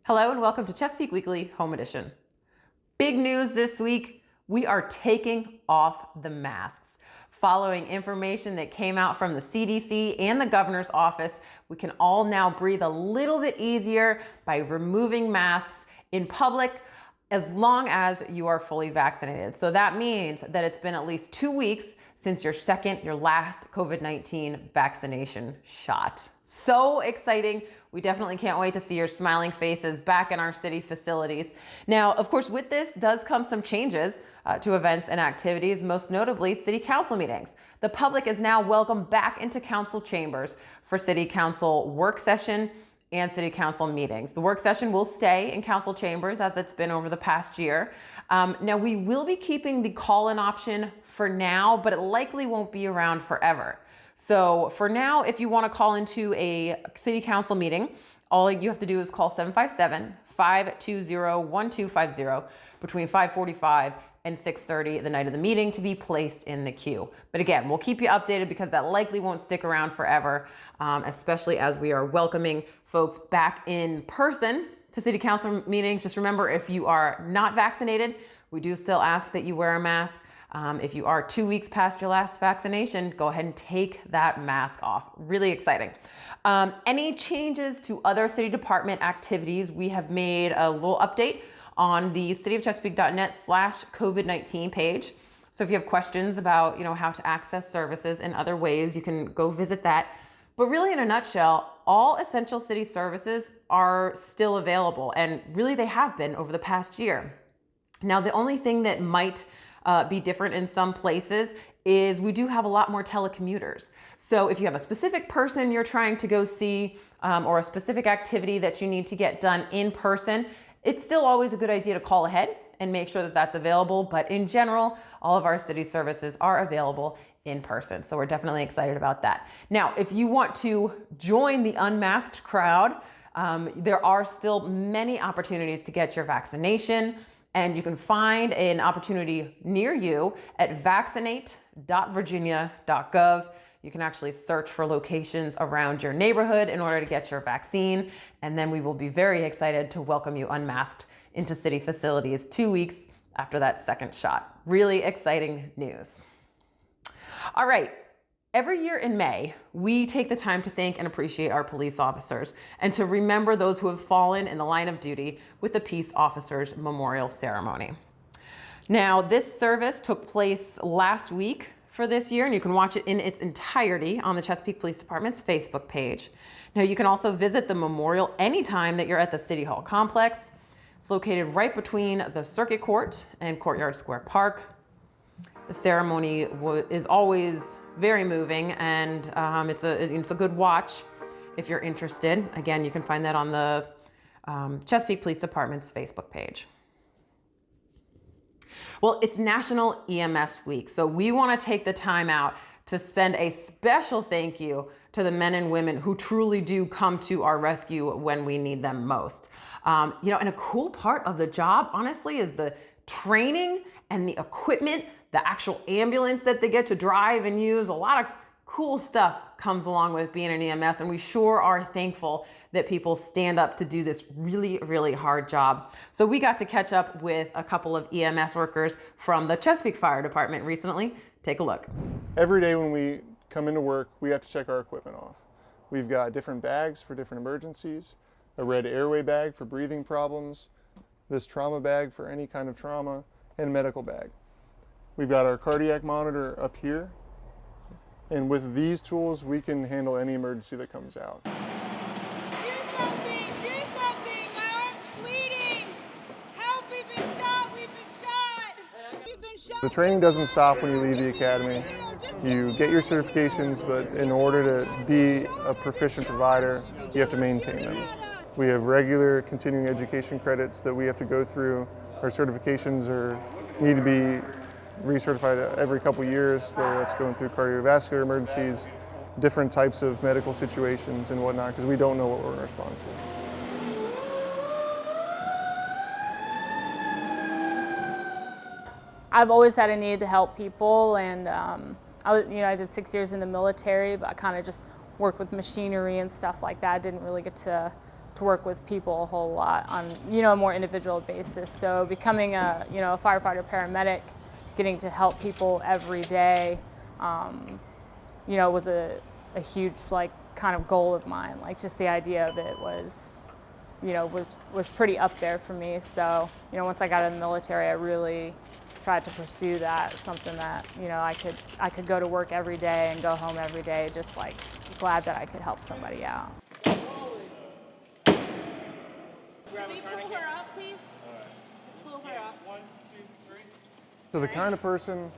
Hello and welcome to Chesapeake Weekly Home Edition. Big news this week, we are taking off the masks. Following information that came out from the CDC and the governor's office, we can all now breathe a little bit easier by removing masks in public as long as you are fully vaccinated. So that means that it's been at least 2 weeks since your last COVID-19 vaccination shot. So exciting. We definitely can't wait to see your smiling faces back in our city facilities. Now, of course, with this does come some changes to events and activities, most notably city council meetings. The public is now welcome back into council chambers for city council work session and city council meetings. The work session will stay in council chambers as it's been over the past year. Now we will be keeping the call-in option for now, but it likely won't be around forever. So for now, if you want to call into a city council meeting, all you have to do is call 757-520-1250 between 5:45 and 6:30 the night of the meeting to be placed in the queue. But again, we'll keep you updated because that likely won't stick around forever, especially as we are welcoming folks back in person to city council meetings. Just remember, if you are not vaccinated, we do still ask that you wear a mask. If you are 2 weeks past your last vaccination, go ahead and take that mask off. Really exciting. Any changes to other city department activities, we have made a little update on the cityofchesapeake.net/COVID-19 page. So if you have questions about, how to access services in other ways, you can go visit that. But really, in a nutshell, all essential city services are still available, and really they have been over the past year. Now, the only thing that might be different in some places is we do have a lot more telecommuters. So if you have a specific person you're trying to go see or a specific activity that you need to get done in person, it's still always a good idea to call ahead and make sure that that's available. But in general, all of our city services are available in person. So we're definitely excited about that. Now, if you want to join the unmasked crowd, there are still many opportunities to get your vaccination. And you can find an opportunity near you at vaccinate.virginia.gov. You can actually search for locations around your neighborhood in order to get your vaccine. And then we will be very excited to welcome you unmasked into city facilities 2 weeks after that second shot. Really exciting news. All right. Every year in May, we take the time to thank and appreciate our police officers and to remember those who have fallen in the line of duty with the Peace Officers Memorial Ceremony. Now, this service took place last week for this year, and you can watch it in its entirety on the Chesapeake Police Department's Facebook page. Now, you can also visit the memorial anytime that you're at the City Hall complex. It's located right between the Circuit Court and Courtyard Square Park. The ceremony is always very moving, and it's a good watch if you're interested. Again, you can find that on the Chesapeake Police Department's Facebook page. Well, it's National EMS Week, so we want to take the time out to send a special thank you to the men and women who truly do come to our rescue when we need them most. And a cool part of the job, honestly, is the training and the equipment, the actual ambulance that they get to drive and use. A lot of cool stuff comes along with being an EMS, and we sure are thankful that people stand up to do this really, really hard job. So we got to catch up with a couple of EMS workers from the Chesapeake Fire Department recently. Take a look. Every day when we come into work, we have to check our equipment off. We've got different bags for different emergencies, a red airway bag for breathing problems, this trauma bag for any kind of trauma, and a medical bag. We've got our cardiac monitor up here, and with these tools, we can handle any emergency that comes out. Do something, my arm's bleeding. Help, we've been shot. The training doesn't stop when you leave the academy. You get your certifications, but in order to be a proficient provider, you have to maintain them. We have regular continuing education credits that we have to go through. Our certifications need to be recertified every couple years, whether that's going through cardiovascular emergencies, different types of medical situations and whatnot, because we don't know what we're going to respond to. I've always had a need to help people, and I did 6 years in the military, but I kind of just worked with machinery and stuff like that. I didn't really get to to work with people a whole lot on, a more individual basis. So becoming a firefighter paramedic, getting to help people every day, was a huge kind of goal of mine. Like just the idea of it was pretty up there for me. So, once I got in the military, I really tried to pursue that, something that, I could go to work every day and go home every day, just glad that I could help somebody out. Can we pull her up, please? Pull her up. 1, 2, 3. So the kind of person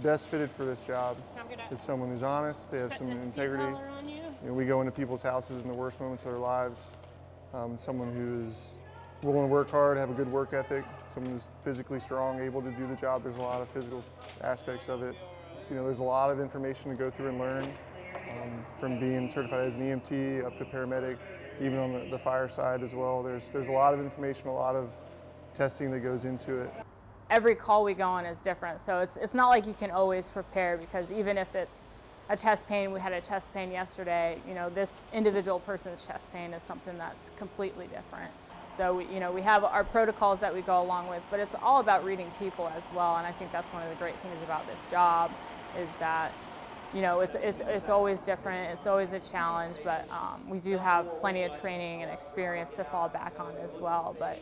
best fitted for this job So I'm gonna is someone who's honest, they have set some this seat integrity. collar on you. We go into people's houses in the worst moments of their lives. Someone who's willing to work hard, have a good work ethic, someone who's physically strong, able to do the job. There's a lot of physical aspects of it. There's a lot of information to go through and learn, from being certified as an EMT up to paramedic, even on the fire side as well. There's a lot of information, a lot of testing that goes into it. Every call we go on is different, so it's not like you can always prepare, because even if it's a chest pain, we had a chest pain yesterday, this individual person's chest pain is something that's completely different. So we have our protocols that we go along with, but it's all about reading people as well, and I think that's one of the great things about this job is that it's always different, it's always a challenge, but we do have plenty of training and experience to fall back on as well. But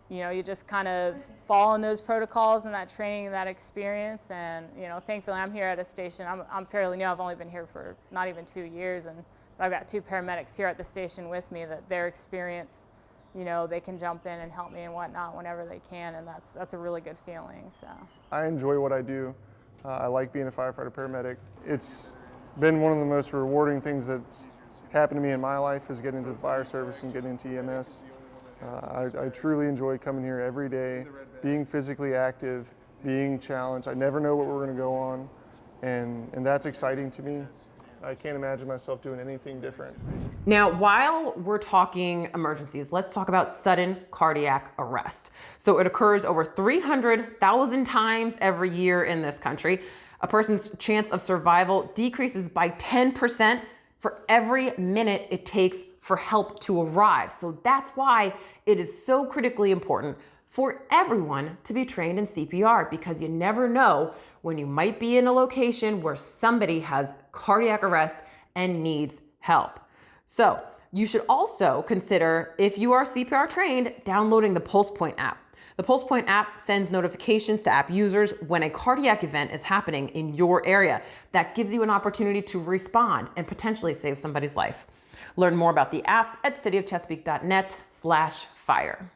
you just kind of follow in those protocols and that training and that experience. And, thankfully I'm here at a station. I'm fairly new. I've only been here for not even 2 years. But I've got 2 paramedics here at the station with me that their experience, they can jump in and help me and whatnot whenever they can. And that's a really good feeling. So I enjoy what I do. I like being a firefighter paramedic. It's been one of the most rewarding things that's happened to me in my life is getting into the fire service and getting into EMS. I truly enjoy coming here every day, being physically active, being challenged. I never know what we're going to go on, and that's exciting to me. I can't imagine myself doing anything different. Now, while we're talking emergencies, let's talk about sudden cardiac arrest. So it occurs over 300,000 times every year in this country. A person's chance of survival decreases by 10% for every minute it takes for help to arrive. So that's why it is so critically important for everyone to be trained in CPR, because you never know when you might be in a location where somebody has cardiac arrest and needs help. So you should also consider, if you are CPR trained, downloading the PulsePoint app. The PulsePoint app sends notifications to app users when a cardiac event is happening in your area. That gives you an opportunity to respond and potentially save somebody's life. Learn more about the app at cityofchesapeake.net/fire.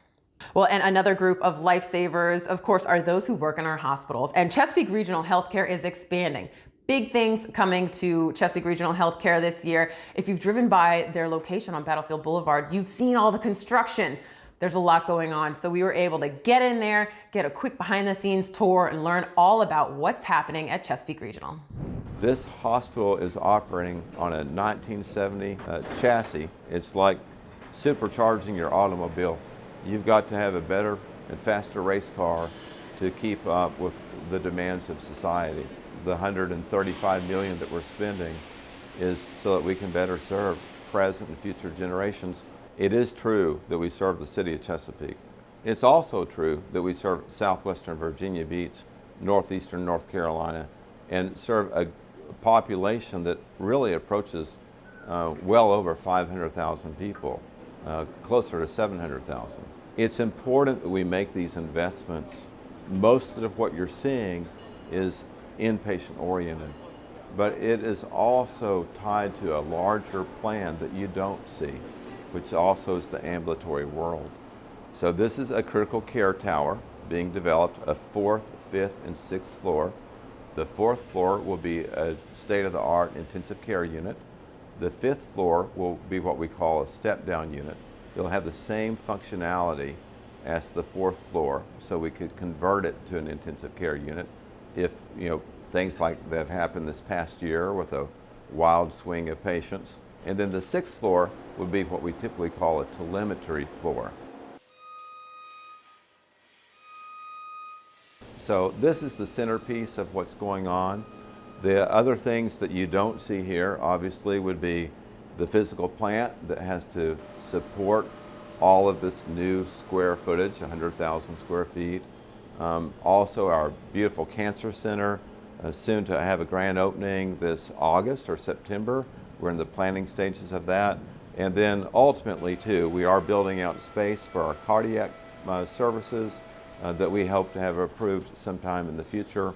Well, and another group of lifesavers, of course, are those who work in our hospitals. And Chesapeake Regional Healthcare is expanding. Big things coming to Chesapeake Regional Healthcare this year. If you've driven by their location on Battlefield Boulevard, you've seen all the construction. There's a lot going on. So we were able to get in there, get a quick behind the scenes tour, and learn all about what's happening at Chesapeake Regional. This hospital is operating on a 1970 chassis. It's like supercharging your automobile. You've got to have a better and faster race car to keep up with the demands of society. The $135 million that we're spending is so that we can better serve present and future generations. It is true that we serve the city of Chesapeake. It's also true that we serve southwestern Virginia Beach, northeastern North Carolina, and serve a population that really approaches well over 500,000 people, closer to 700,000. It's important that we make these investments. Most of what you're seeing is inpatient oriented, but it is also tied to a larger plan that you don't see, which also is the ambulatory world. So this is a critical care tower being developed, a 4th, 5th, and 6th floor. The 4th floor will be a state-of-the-art intensive care unit. The 5th floor will be what we call a step-down unit. It'll have the same functionality as the 4th floor, so we could convert it to an intensive care unit if things like that have happened this past year with a wild swing of patients. And then the 6th floor would be what we typically call a telemetry floor. So this is the centerpiece of what's going on. The other things that you don't see here obviously would be the physical plant that has to support all of this new square footage, 100,000 square feet. Also our beautiful cancer center, soon to have a grand opening this August or September. We're in the planning stages of that. And then ultimately too, we are building out space for our cardiac services that we hope to have approved sometime in the future.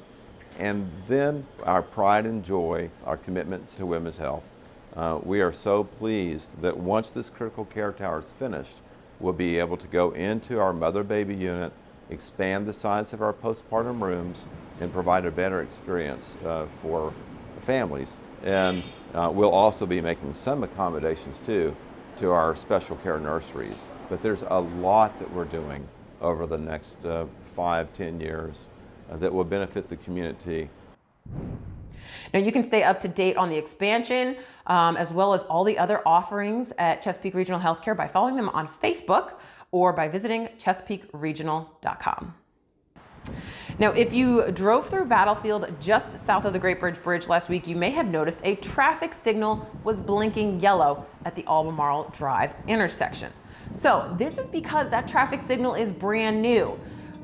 And then our pride and joy, our commitment to women's health. We are so pleased that once this critical care tower is finished, we'll be able to go into our mother-baby unit, expand the size of our postpartum rooms, and provide a better experience for families. And we'll also be making some accommodations too to our special care nurseries. But there's a lot that we're doing over the next 5-10 years that will benefit the community. Now you can stay up to date on the expansion as well as all the other offerings at Chesapeake Regional Healthcare by following them on Facebook or by visiting chesapeakeregional.com. Now, if you drove through Battlefield just south of the Great Bridge last week, you may have noticed a traffic signal was blinking yellow at the Albemarle Drive intersection. So this is because that traffic signal is brand new.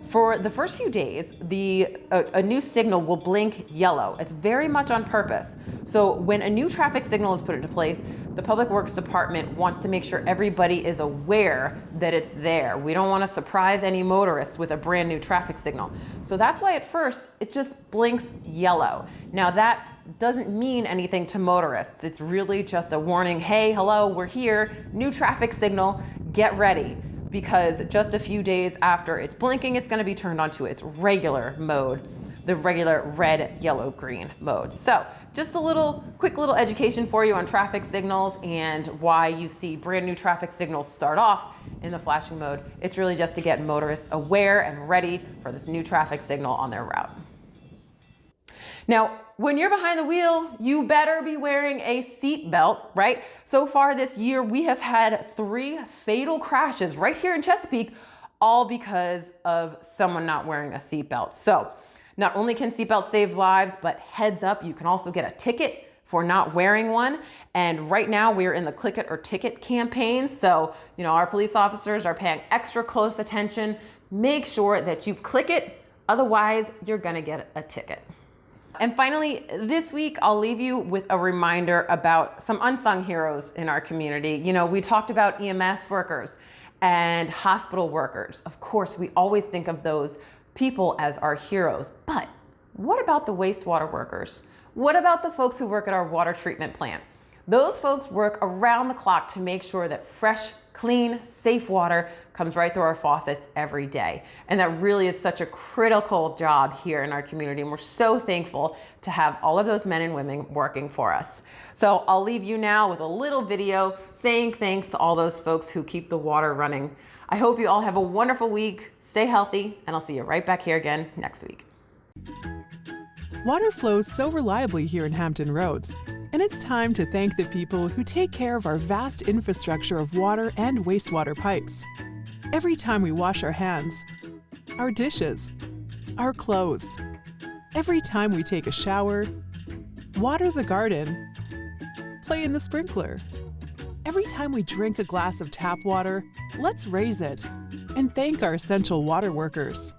For the first few days, a new signal will blink yellow. It's very much on purpose. So when a new traffic signal is put into place, the Public Works Department wants to make sure everybody is aware that it's there. We don't want to surprise any motorists with a brand new traffic signal. So that's why at first it just blinks yellow. Now that doesn't mean anything to motorists. It's really just a warning, hey, hello, we're here, new traffic signal, get ready. Because just a few days after it's blinking, it's going to be turned onto its regular mode, the regular red, yellow, green mode. So just a quick little education for you on traffic signals and why you see brand new traffic signals start off in the flashing mode. It's really just to get motorists aware and ready for this new traffic signal on their route. Now, when you're behind the wheel, you better be wearing a seat belt, right? So far this year, we have had 3 fatal crashes right here in Chesapeake, all because of someone not wearing a seat belt. So not only can seat belts save lives, but heads up, you can also get a ticket for not wearing one. And right now we're in the Click It or Ticket campaign. So, our police officers are paying extra close attention. Make sure that you click it, otherwise you're gonna get a ticket. And finally, this week, I'll leave you with a reminder about some unsung heroes in our community. We talked about EMS workers and hospital workers. Of course, we always think of those people as our heroes. But what about the wastewater workers? What about the folks who work at our water treatment plant? Those folks work around the clock to make sure that fresh, clean, safe water comes right through our faucets every day. And that really is such a critical job here in our community. And we're so thankful to have all of those men and women working for us. So I'll leave you now with a little video saying thanks to all those folks who keep the water running. I hope you all have a wonderful week. Stay healthy, and I'll see you right back here again next week. Water flows so reliably here in Hampton Roads, and it's time to thank the people who take care of our vast infrastructure of water and wastewater pipes. Every time we wash our hands, our dishes, our clothes, every time we take a shower, water the garden, play in the sprinkler, every time we drink a glass of tap water, let's raise it and thank our essential water workers.